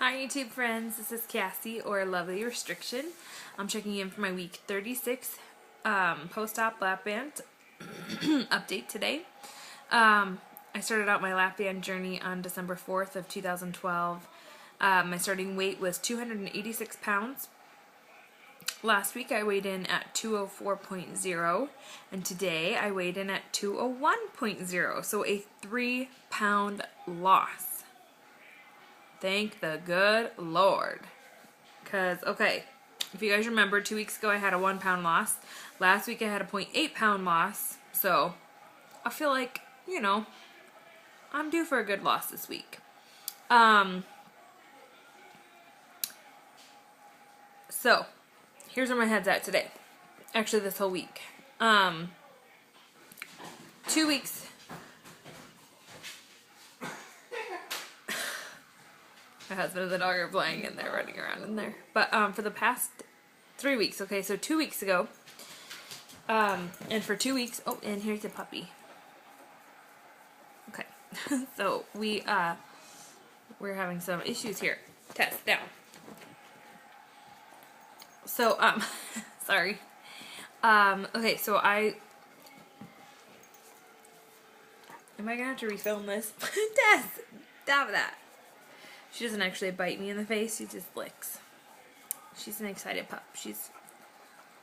Hi YouTube friends, this is Cassie or Lovely Restriction. I'm checking in for my week 36 post-op lap band update today. I started out my lap band journey on December 4th of 2012. My starting weight was 286 pounds. Last week I weighed in at 204.0 and today I weighed in at 201.0, so a 3-pound loss. Thank the good Lord. Because, okay, if you guys remember, 2 weeks ago I had a 1-pound loss. Last week I had a 0.8-pound loss. So, I feel like, you know, I'm due for a good loss this week. So, here's where my head's at today. Actually, this whole week. 2 weeks... My husband and the dog are playing and they're running around in there. But for the past 3 weeks, okay, so 2 weeks ago, and for 2 weeks, oh, and here's a puppy. Okay, so we're having some issues here. Tess, down. So, sorry. Okay, so am I gonna have to refilm this? Tess, stop that. She doesn't actually bite me in the face, she just licks. She's an excited pup.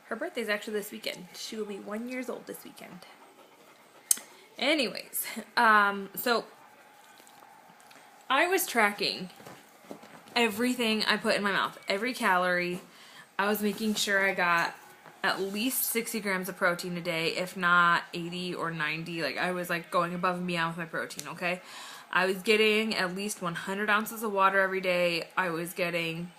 Her birthday's actually this weekend. She will be 1 year old this weekend. Anyways, so I was tracking everything I put in my mouth, every calorie. I was making sure I got at least 60 grams of protein a day, if not 80 or 90. Like, I was like going above and beyond with my protein, okay? I was getting at least 100 ounces of water every day. I was getting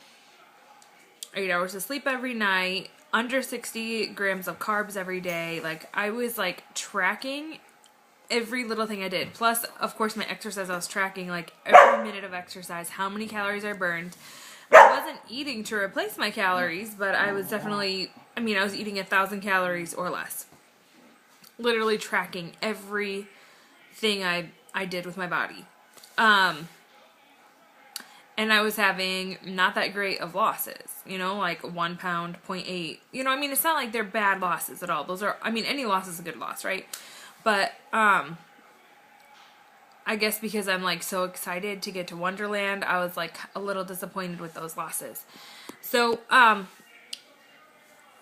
8 hours of sleep every night, under 60 grams of carbs every day. Like, I was like tracking every little thing I did. Plus, of course, my exercise, I was tracking like every minute of exercise, how many calories I burned. I wasn't eating to replace my calories, but I was definitely, I was eating 1,000 calories or less. Literally tracking everything I did with my body. And I was having not that great of losses, you know, like 1 pound, 0.8, you know, it's not like they're bad losses at all. Those are, any loss is a good loss, right? But, I guess because I'm like so excited to get to Wonderland, I was like a little disappointed with those losses. So,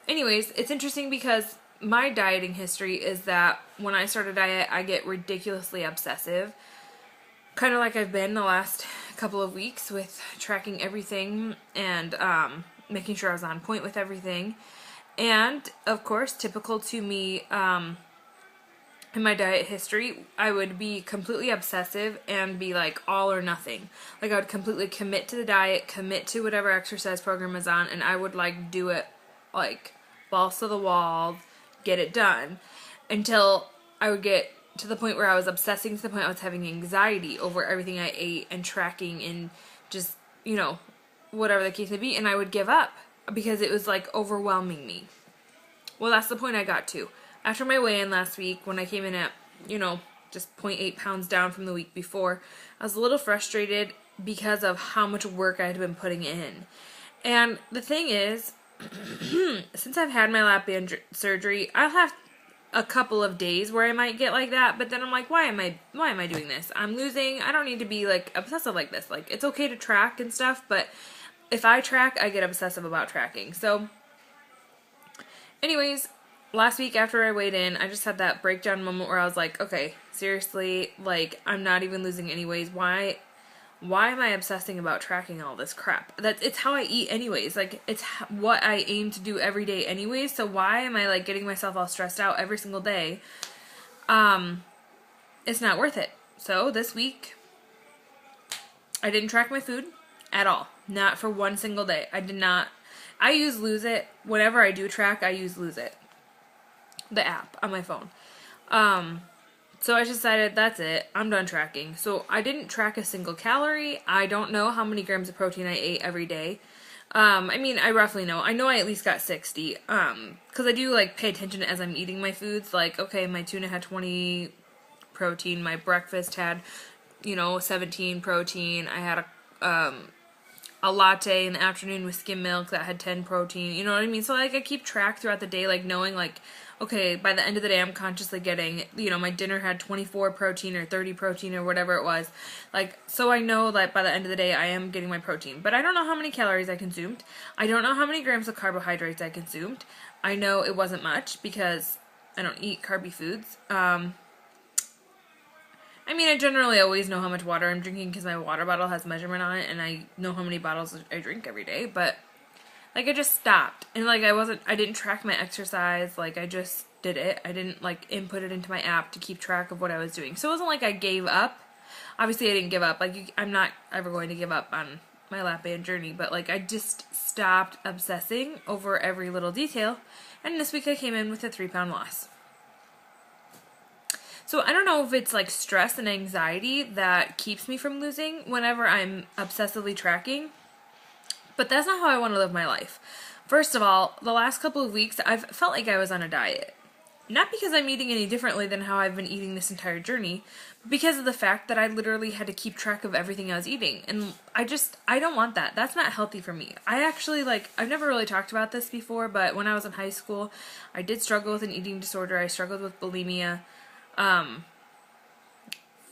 anyways, it's interesting because my dieting history is that when I start a diet, I get ridiculously obsessive. Kind of like I've been the last couple of weeks with tracking everything and making sure I was on point with everything. And, of course, typical to me in my diet history, I would be completely obsessive and be like all or nothing. Like, I would completely commit to the diet, commit to whatever exercise program is on, and I would like do it like balls to the wall, get it done, until I would get to the point where I was obsessing to the point I was having anxiety over everything I ate and tracking and just, you know, whatever the case may be, and I would give up because it was like overwhelming me. Well, that's the point I got to. After my weigh-in last week, when I came in at, you know, just 0.8 pounds down from the week before, I was a little frustrated because of how much work I had been putting in. And the thing is, since I've had my lap band surgery, I'll have a couple of days where I might get like that, but then I'm like, why am I doing this? I'm losing. I don't need to be like obsessive like this. Like, it's okay to track and stuff, but if I track, I get obsessive about tracking. So anyways, last week after I weighed in, I just had that breakdown moment where I was like, okay, seriously, like, I'm not even losing anyways. Why am I obsessing about tracking all this crap? It's how I eat anyways. Like, it's what I aim to do every day anyways. So why am I like getting myself all stressed out every single day? It's not worth it. So this week, I didn't track my food at all. Not for one single day. I did not. I use Lose It. Whenever I do track, I use Lose It, the app on my phone. So I decided that's it. I'm done tracking. So I didn't track a single calorie. I don't know how many grams of protein I ate every day. I roughly know. I know I at least got 60. Because I do like pay attention as I'm eating my foods. Like, okay, my tuna had 20 protein. My breakfast had, 17 protein. I had a latte in the afternoon with skim milk that had 10 protein, you know what I mean? So like I keep track throughout the day, like knowing like, okay, by the end of the day I'm consciously getting, you know, my dinner had 24 protein or 30 protein or whatever it was. Like, so I know that by the end of the day I am getting my protein. But I don't know how many calories I consumed. I don't know how many grams of carbohydrates I consumed. I know it wasn't much because I don't eat carby foods. I mean, I generally always know how much water I'm drinking because my water bottle has measurement on it and I know how many bottles I drink every day, but like I just stopped and like I didn't track my exercise, like I just did it. I didn't like input it into my app to keep track of what I was doing. So it wasn't like I gave up. Obviously I didn't give up. Like I'm not ever going to give up on my lap band journey, but like I just stopped obsessing over every little detail, and this week I came in with a 3-pound loss. So I don't know if it's like stress and anxiety that keeps me from losing whenever I'm obsessively tracking, but that's not how I want to live my life. First of all, the last couple of weeks I've felt like I was on a diet. Not because I'm eating any differently than how I've been eating this entire journey, but because of the fact that I literally had to keep track of everything I was eating. And I don't want that. That's not healthy for me. I actually I've never really talked about this before, but when I was in high school, I did struggle with an eating disorder. I struggled with bulimia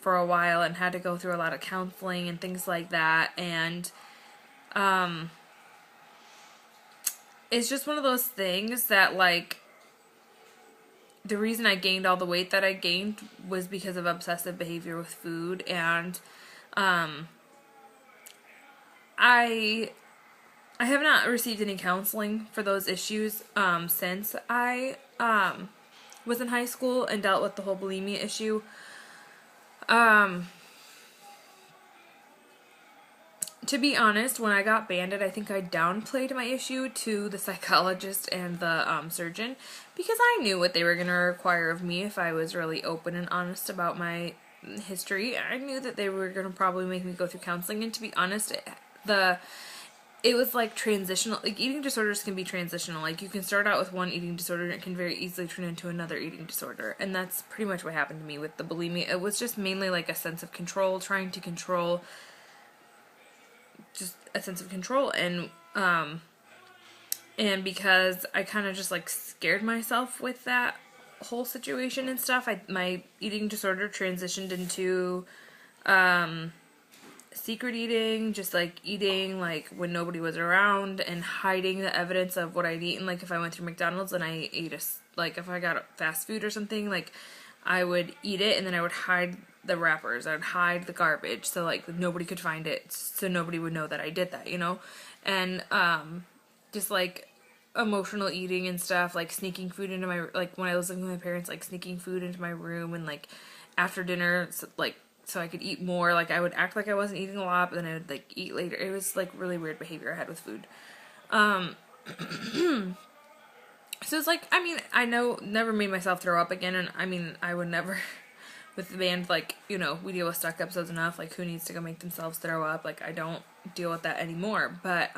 for a while and had to go through a lot of counseling and things like that, and it's just one of those things that like the reason I gained all the weight that I gained was because of obsessive behavior with food, and I have not received any counseling for those issues since I was in high school and dealt with the whole bulimia issue. To be honest, when I got banded, I think I downplayed my issue to the psychologist and the surgeon because I knew what they were going to require of me if I was really open and honest about my history. I knew that they were going to probably make me go through counseling, and to be honest, it was like transitional. Like eating disorders can be transitional. Like you can start out with one eating disorder and it can very easily turn into another eating disorder. And that's pretty much what happened to me with the bulimia. It was just mainly like a sense of control, trying to control, just a sense of control. And because I kind of just like scared myself with that whole situation and stuff, my eating disorder transitioned into, secret eating, just like eating like when nobody was around and hiding the evidence of what I'd eaten. Like if I went through McDonald's and I ate like if I got fast food or something, like I would eat it and then I would hide the wrappers, I would hide the garbage so like nobody could find it, so nobody would know that I did that, you know. And just like emotional eating and stuff, like sneaking food into my, like when I was living with my parents, like sneaking food into my room and like after dinner, so I could eat more. Like I would act like I wasn't eating a lot, but then I would like eat later. It was like really weird behavior I had with food. So it's like, I mean, I know, never made myself throw up again, and I mean, I would never, with the band, like, you know, we deal with stuck episodes enough, like, who needs to go make themselves throw up? Like, I don't deal with that anymore, but,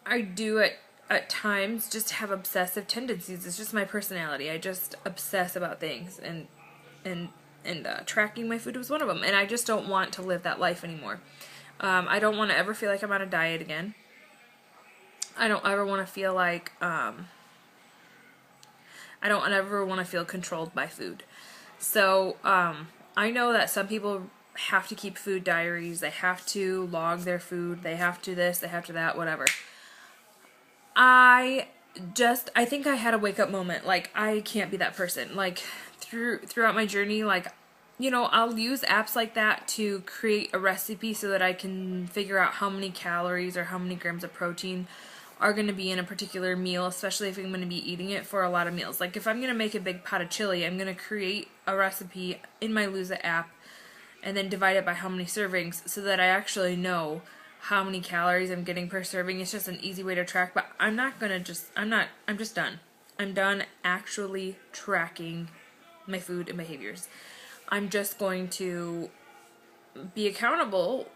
I do at times just have obsessive tendencies. It's just my personality. I just obsess about things, and tracking my food was one of them, and I just don't want to live that life anymore. I don't want to ever feel like I'm on a diet again. I don't ever want to feel like, I don't ever want to feel controlled by food. So, I know that some people have to keep food diaries, they have to log their food, they have to this, they have to that, whatever. I think I had a wake up moment. Like, I can't be that person. Like, throughout my journey, like, you know, I'll use apps like that to create a recipe so that I can figure out how many calories or how many grams of protein are going to be in a particular meal, especially if I'm going to be eating it for a lot of meals. Like if I'm going to make a big pot of chili, I'm going to create a recipe in my Lose It app and then divide it by how many servings so that I actually know how many calories I'm getting per serving. It's just an easy way to track, but I'm just done. I'm done actually tracking my food and behaviors. I'm just going to be accountable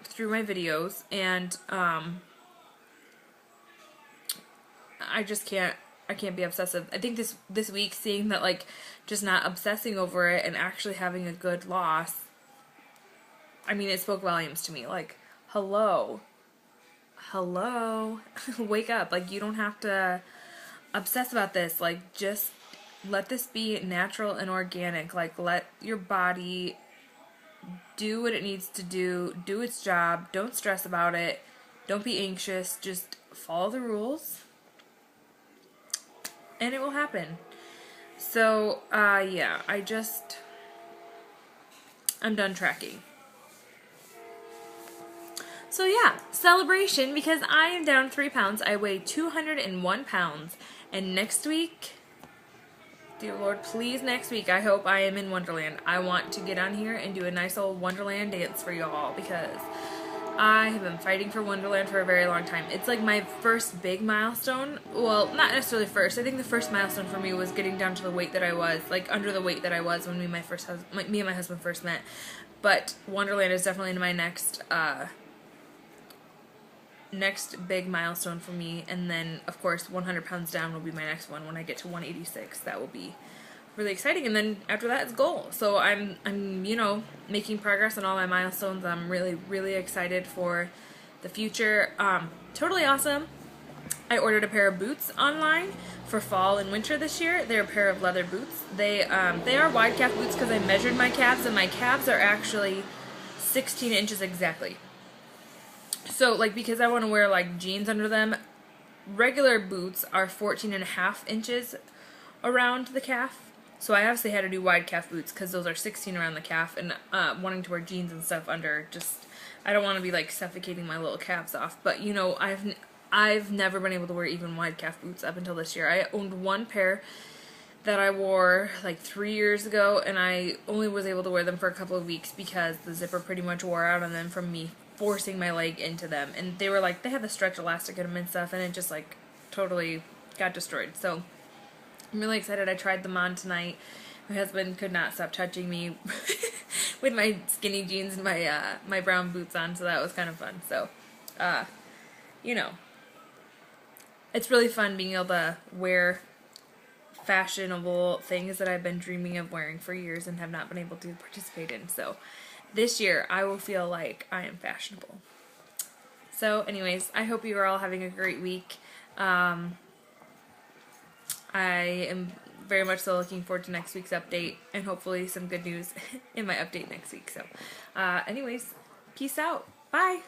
through my videos, and I can't be obsessive. I think this week, seeing that, like, just not obsessing over it and actually having a good loss I mean, it spoke volumes to me. Like, hello, wake up. Like, you don't have to obsess about this. Like, just let this be natural and organic. Like, let your body do what it needs to do its job. Don't stress about it. Don't be anxious. Just follow the rules, and it will happen. So, yeah, I'm done tracking. So yeah, celebration, because I am down 3 pounds. I weigh 201 pounds. And next week, dear Lord, please next week, I hope I am in Wonderland. I want to get on here and do a nice old Wonderland dance for y'all, because I have been fighting for Wonderland for a very long time. It's like my first big milestone. Well, not necessarily first. I think the first milestone for me was getting down to the weight that I was, like under the weight that I was when me and my husband first met. But Wonderland is definitely my next big milestone for me. And then, of course, 100 pounds down will be my next one when I get to 186. That will be really exciting. And then after that, it's goal. So I'm you know, making progress on all my milestones. I'm really excited for the future. Totally awesome. I ordered a pair of boots online for fall and winter this year. They're a pair of leather boots. They are wide calf boots because I measured my calves, and my calves are actually 16 inches exactly. So, like, because I want to wear, like, jeans under them, regular boots are 14.5 inches around the calf. So I obviously had to do wide calf boots because those are 16 around the calf, and wanting to wear jeans and stuff under, just, I don't want to be, like, suffocating my little calves off. But, you know, I've never been able to wear even wide calf boots up until this year. I owned one pair that I wore like 3 years ago, and I only was able to wear them for a couple of weeks because the zipper pretty much wore out on them from me forcing my leg into them. And they were like, they had the stretch elastic in them and stuff, and it just like totally got destroyed. So I'm really excited. I tried them on tonight. My husband could not stop touching me with my skinny jeans and my brown boots on, so that was kind of fun. So, you know, it's really fun being able to wear fashionable things that I've been dreaming of wearing for years and have not been able to participate in. So this year I will feel like I am fashionable. So anyways, I hope you are all having a great week. I am very much so looking forward to next week's update, and hopefully some good news in my update next week. So anyways, peace out. Bye.